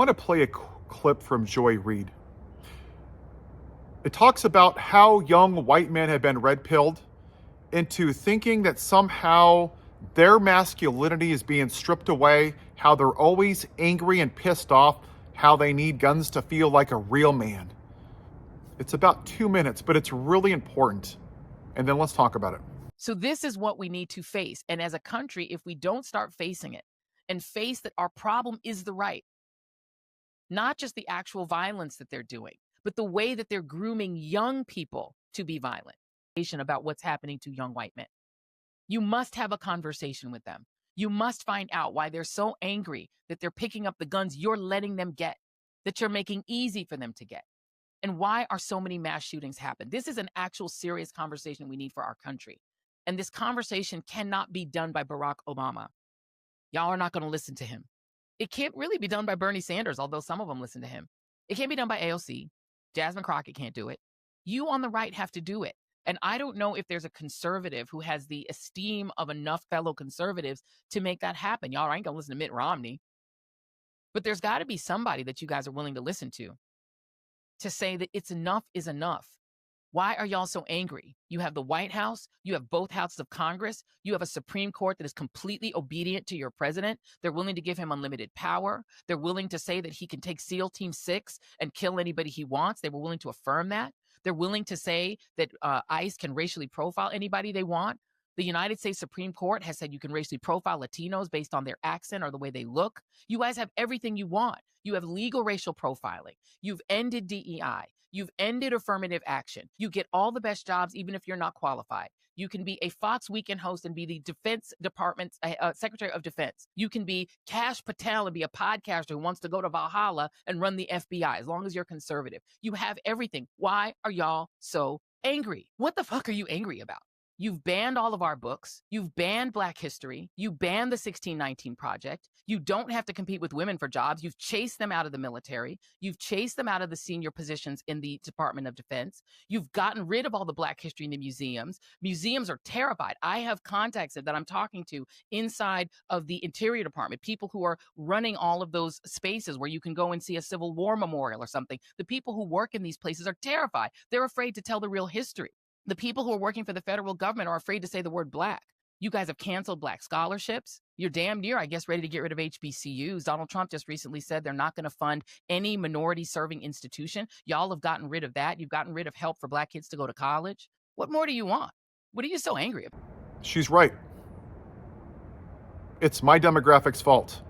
I want to play a clip from Joy Reid. It talks about how young white men have been red-pilled into thinking that somehow their masculinity is being stripped away, how they're always angry and pissed off, how they need guns to feel like a real man. It's about 2 minutes, but it's really important. And then let's talk about it. So this is what we need to face. And as a country, if we don't start facing it and face that our problem is the right, not just the actual violence that they're doing, but the way that they're grooming young people to be violent, about what's happening to young white men. You must have a conversation with them. You must find out why they're so angry that they're picking up the guns you're letting them get, that you're making easy for them to get. And why are so many mass shootings happen? This is an actual serious conversation we need for our country. And this conversation cannot be done by Barack Obama. Y'all are not going to listen to him. It can't really be done by Bernie Sanders, although some of them listen to him. It can't be done by AOC. Jasmine Crockett can't do it. You on the right have to do it. And I don't know if there's a conservative who has the esteem of enough fellow conservatives to make that happen. Y'all ain't going to listen to Mitt Romney. But there's got to be somebody that you guys are willing to listen to say that it's enough is enough. Why are y'all so angry? You have the White House, you have both houses of Congress, you have a Supreme Court that is completely obedient to your president. They're willing to give him unlimited power. They're willing to say that he can take SEAL Team 6 and kill anybody he wants. They were willing to affirm that. They're willing to say that ICE can racially profile anybody they want. The United States Supreme Court has said you can racially profile Latinos based on their accent or the way they look. You guys have everything you want. You have legal racial profiling. You've ended DEI. You've ended affirmative action. You get all the best jobs, even if you're not qualified. You can be a Fox Weekend host and be the Defense Department's Secretary of Defense. You can be Kash Patel and be a podcaster who wants to go to Valhalla and run the FBI, as long as you're conservative. You have everything. Why are y'all so angry? What the fuck are you angry about? You've banned all of our books. You've banned Black history. You banned the 1619 Project. You don't have to compete with women for jobs. You've chased them out of the military. You've chased them out of the senior positions in the Department of Defense. You've gotten rid of all the Black history in the museums. Museums are terrified. I have contacts that I'm talking to inside of the Interior Department, people who are running all of those spaces where you can go and see a Civil War memorial or something. The people who work in these places are terrified. They're afraid to tell the real history. The people who are working for the federal government are afraid to say the word Black. You guys have canceled Black scholarships. You're damn near, I guess, ready to get rid of HBCUs. Donald Trump just recently said they're not going to fund any minority-serving institution. Y'all have gotten rid of that. You've gotten rid of help for Black kids to go to college. What more do you want? What are you so angry about? She's right. It's my demographic's fault.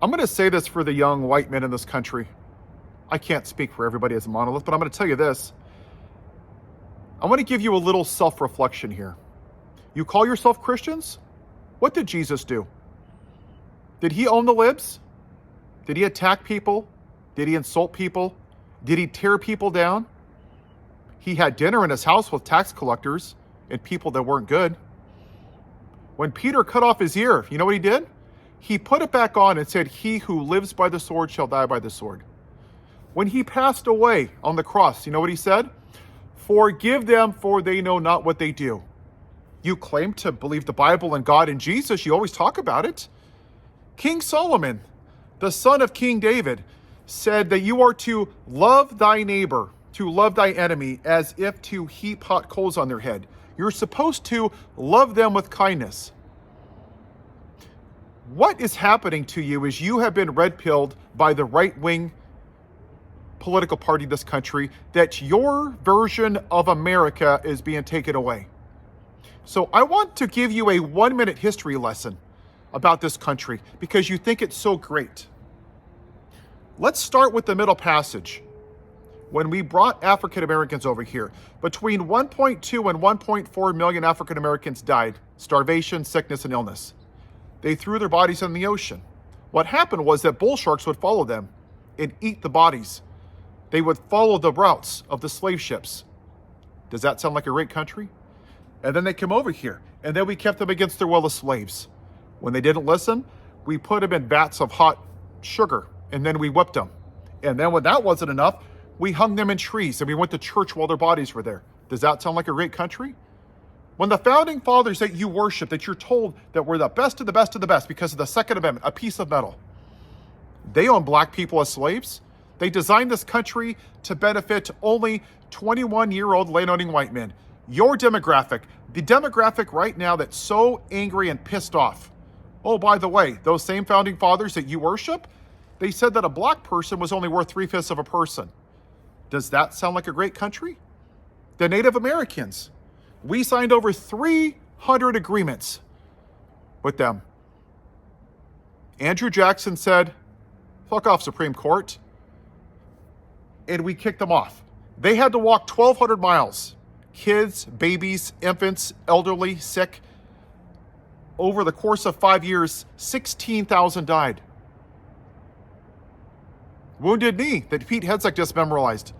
I'm going to say this for the young white men in this country. I can't speak for everybody as a monolith, but I'm going to tell you this. I want to give you a little self-reflection here. You call yourself Christians? What did Jesus do? Did he own the libs? Did he attack people? Did he insult people? Did he tear people down? He had dinner in his house with tax collectors and people that weren't good. When Peter cut off his ear, you know what he did? He put it back on and said, "He who lives by the sword shall die by the sword." When he passed away on the cross, you know what he said? "Forgive them, for they know not what they do." You claim to believe the Bible and God and Jesus. You always talk about it. King Solomon, the son of King David, said that you are to love thy neighbor, to love thy enemy, as if to heap hot coals on their head. You're supposed to love them with kindness. What is happening to you is you have been red-pilled by the right-wing political party in this country, that your version of America is being taken away. So I want to give you a 1-minute history lesson about this country because you think it's so great. Let's start with the Middle Passage. When we brought African Americans over here, between 1.2 and 1.4 million African Americans died, starvation, sickness, and illness. They threw their bodies in the ocean. What happened was that bull sharks would follow them and eat the bodies. They would follow the routes of the slave ships. Does that sound like a great country? And then they came over here, and then we kept them against their will as slaves. When they didn't listen, we put them in vats of hot sugar, and then we whipped them. And then when that wasn't enough, we hung them in trees, and we went to church while their bodies were there. Does that sound like a great country? When the founding fathers that you worship, that you're told that we're the best of the best of the best because of the Second Amendment, a piece of metal, They own black people as slaves. They designed this country to benefit only 21-year-old landowning white men. Your demographic, the demographic right now that's so angry and pissed off. Oh, by the way, those same founding fathers that you worship, they said that a black person was only worth 3/5 of a person. Does that sound like a great country? The Native Americans, we signed over 300 agreements with them. Andrew Jackson said, fuck off, Supreme Court. And we kicked them off. They had to walk 1,200 miles. Kids, babies, infants, elderly, sick. Over the course of 5 years, 16,000 died. Wounded Knee that Pete Hegseth just memorized.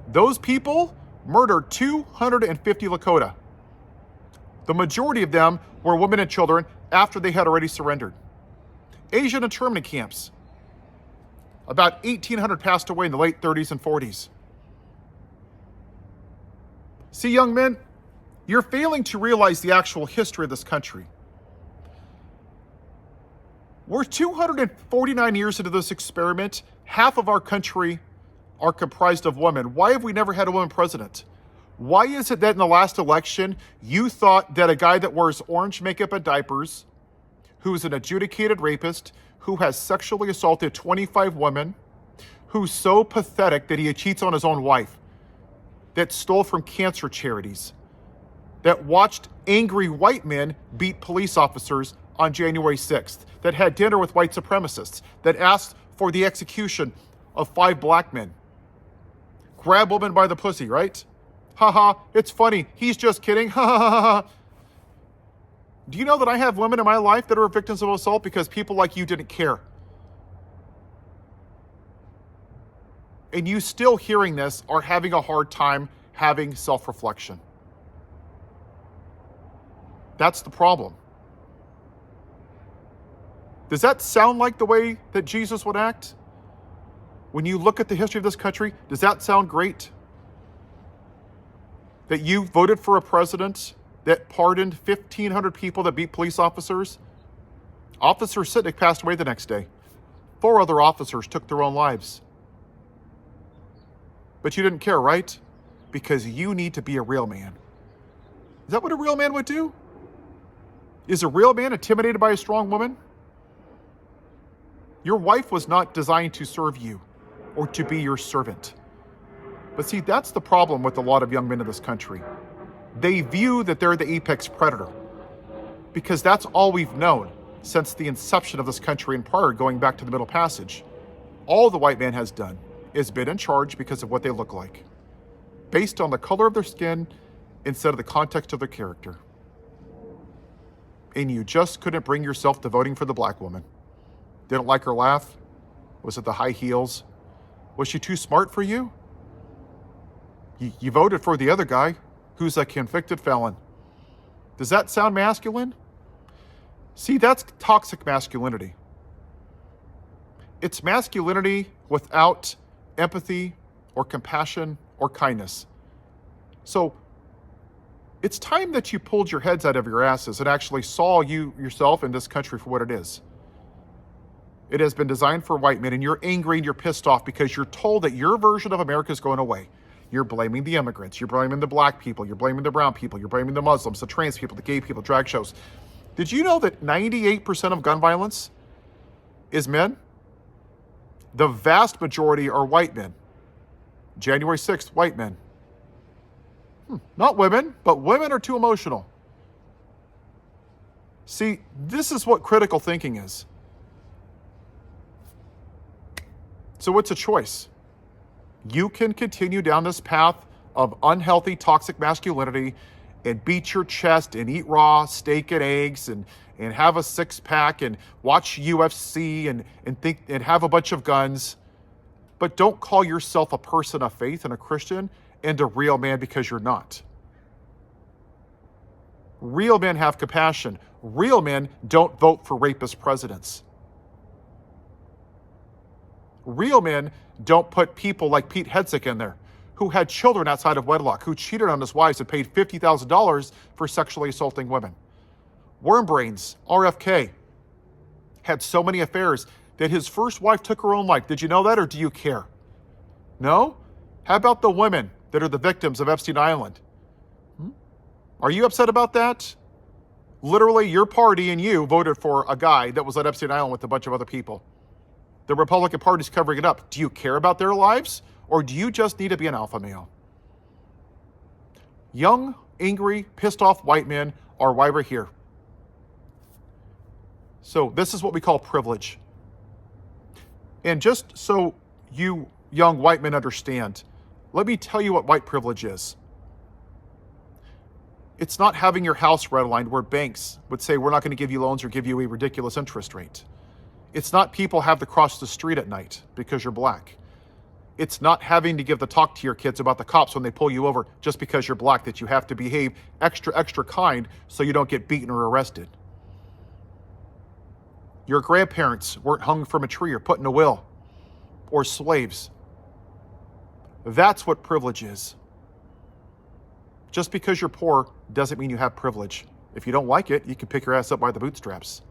Those people murdered 250 Lakota. The majority of them were women and children after they had already surrendered. Asian internment camps. About 1,800 passed away in the late 30s and 40s. See, young men, you're failing to realize the actual history of this country. We're 249 years into this experiment. Half of our country are comprised of women. Why have we never had a woman president? Why is it that in the last election, you thought that a guy that wears orange makeup and diapers, who's an adjudicated rapist, who has sexually assaulted 25 women, who's so pathetic that he cheats on his own wife, that stole from cancer charities, that watched angry white men beat police officers on January 6th, that had dinner with white supremacists, that asked for the execution of 5 black men. Grab woman by the pussy, right? Haha, it's funny. He's just kidding. Ha ha ha ha. Do you know that I have women in my life that are victims of assault because people like you didn't care? And you still hearing this are having a hard time having self-reflection. That's the problem. Does that sound like the way that Jesus would act? When you look at the history of this country, does that sound great? That you voted for a president that pardoned 1,500 people that beat police officers? Officer Sitnick passed away the next day. 4 other officers took their own lives. But you didn't care, right? Because you need to be a real man. Is that what a real man would do? Is a real man intimidated by a strong woman? Your wife was not designed to serve you or to be your servant. But see, that's the problem with a lot of young men in this country. They view that they're the apex predator because that's all we've known since the inception of this country and prior, going back to the Middle Passage. All the white man has done is been in charge because of what they look like, based on the color of their skin instead of the context of their character. And you just couldn't bring yourself to voting for the black woman. Didn't like her laugh? Was it the high heels? Was she too smart for you? You voted for the other guy who's a convicted felon. Does that sound masculine? See, that's toxic masculinity. It's masculinity without empathy or compassion or kindness. So it's time that you pulled your heads out of your asses and actually saw yourself in this country for what it is. It has been designed for white men, and you're angry and you're pissed off because you're told that your version of America is going away. You're blaming the immigrants. You're blaming the black people. You're blaming the brown people. You're blaming the Muslims, the trans people, the gay people, drag shows. Did you know that 98% of gun violence is men? The vast majority are white men. January 6th, white men. Not women, but women are too emotional. See, this is what critical thinking is. So it's a choice. You can continue down this path of unhealthy, toxic masculinity and beat your chest and eat raw steak and eggs and have a 6-pack and watch UFC and think and have a bunch of guns. But don't call yourself a person of faith and a Christian and a real man, because you're not. Real men have compassion. Real men don't vote for rapist presidents. Real men don't put people like Pete Hegseth in there, who had children outside of wedlock, who cheated on his wives and paid $50,000 for sexually assaulting women. Wormbrains, RFK, had so many affairs that his first wife took her own life. Did you know that, or do you care? No? How about the women that are the victims of Epstein Island? Are you upset about that? Literally, your party and you voted for a guy that was at Epstein Island with a bunch of other people. The Republican Party's covering it up. Do you care about their lives, or do you just need to be an alpha male? Young, angry, pissed off white men are why we're here. So this is what we call privilege. And just so you young white men understand, let me tell you what white privilege is. It's not having your house redlined where banks would say, we're not going to give you loans or give you a ridiculous interest rate. It's not people have to cross the street at night because you're black. It's not having to give the talk to your kids about the cops when they pull you over just because you're black, that you have to behave extra, extra kind so you don't get beaten or arrested. Your grandparents weren't hung from a tree or put in a will, or slaves. That's what privilege is. Just because you're poor doesn't mean you have privilege. If you don't like it, you can pick your ass up by the bootstraps.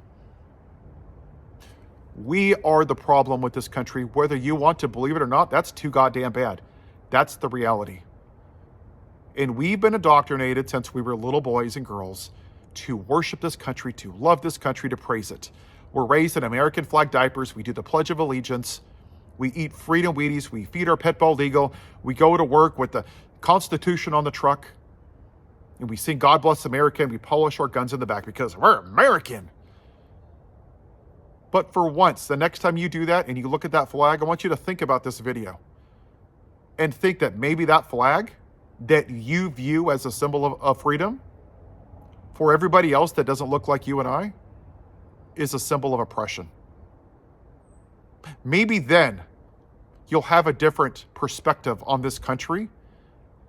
We are the problem with this country. Whether you want to believe it or not, that's too goddamn bad. That's the reality. And we've been indoctrinated since we were little boys and girls to worship this country, to love this country, to praise it. We're raised in American flag diapers. We do the Pledge of Allegiance. We eat Freedom Wheaties. We feed our pet bald eagle. We go to work with the Constitution on the truck. And we sing God Bless America, and we polish our guns in the back because we're American. But for once, the next time you do that and you look at that flag, I want you to think about this video and think that maybe that flag that you view as a symbol of freedom for everybody else that doesn't look like you and I is a symbol of oppression. Maybe then you'll have a different perspective on this country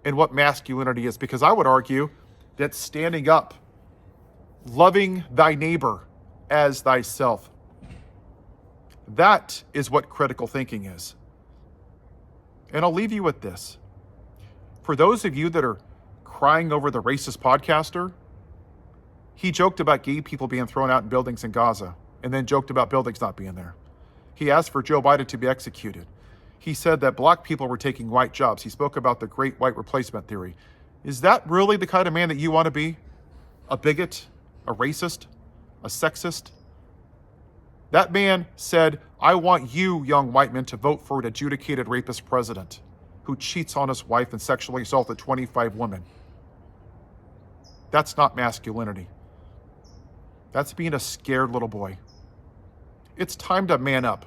and what masculinity is, because I would argue that standing up, loving thy neighbor as thyself, that is what critical thinking is. And I'll leave you with this. For those of you that are crying over the racist podcaster, he joked about gay people being thrown out in buildings in Gaza and then joked about buildings not being there. He asked for Joe Biden to be executed. He said that black people were taking white jobs. He spoke about the great white replacement theory. Is that really the kind of man that you want to be? A bigot? A racist? A sexist? That man said, I want you, young white men, to vote for an adjudicated rapist president who cheats on his wife and sexually assaulted 25 women. That's not masculinity. That's being a scared little boy. It's time to man up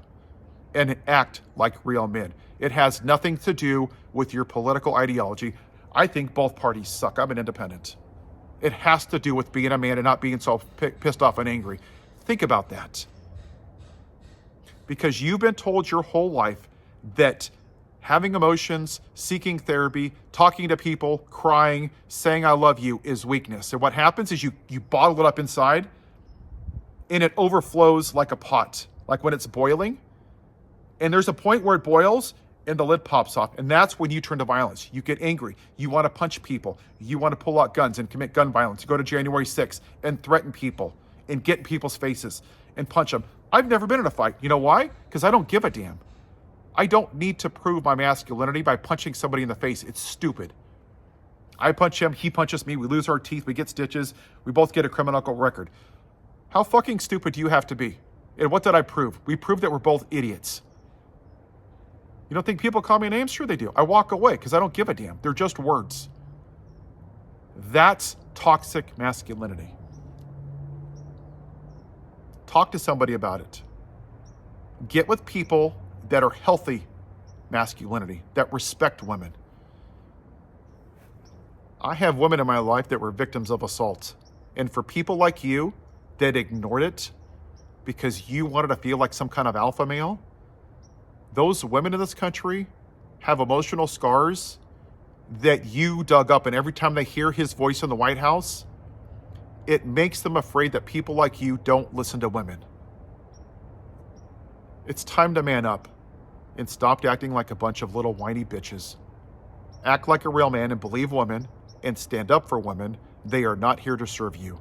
and act like real men. It has nothing to do with your political ideology. I think both parties suck. I'm an independent. It has to do with being a man and not being so pissed off and angry. Think about that. Because you've been told your whole life that having emotions, seeking therapy, talking to people, crying, saying I love you is weakness. And what happens is you bottle it up inside and it overflows like a pot, like when it's boiling. And there's a point where it boils and the lid pops off. And that's when you turn to violence. You get angry. You want to punch people. You want to pull out guns and commit gun violence. You go to January 6th and threaten people and get in people's faces and punch them. I've never been in a fight. You know why? Because I don't give a damn. I don't need to prove my masculinity by punching somebody in the face. It's stupid. I punch him, he punches me, we lose our teeth, we get stitches, we both get a criminal record. How fucking stupid do you have to be? And what did I prove? We proved that we're both idiots. You don't think people call me names? Sure they do. I walk away because I don't give a damn. They're just words. That's toxic masculinity. Talk to somebody about it. Get with people that are healthy masculinity, that respect women. I have women in my life that were victims of assault. And for people like you that ignored it because you wanted to feel like some kind of alpha male, those women in this country have emotional scars that you dug up. And every time they hear his voice in the White House, it makes them afraid that people like you don't listen to women. It's time to man up and stop acting like a bunch of little whiny bitches. Act like a real man and believe women and stand up for women. They are not here to serve you.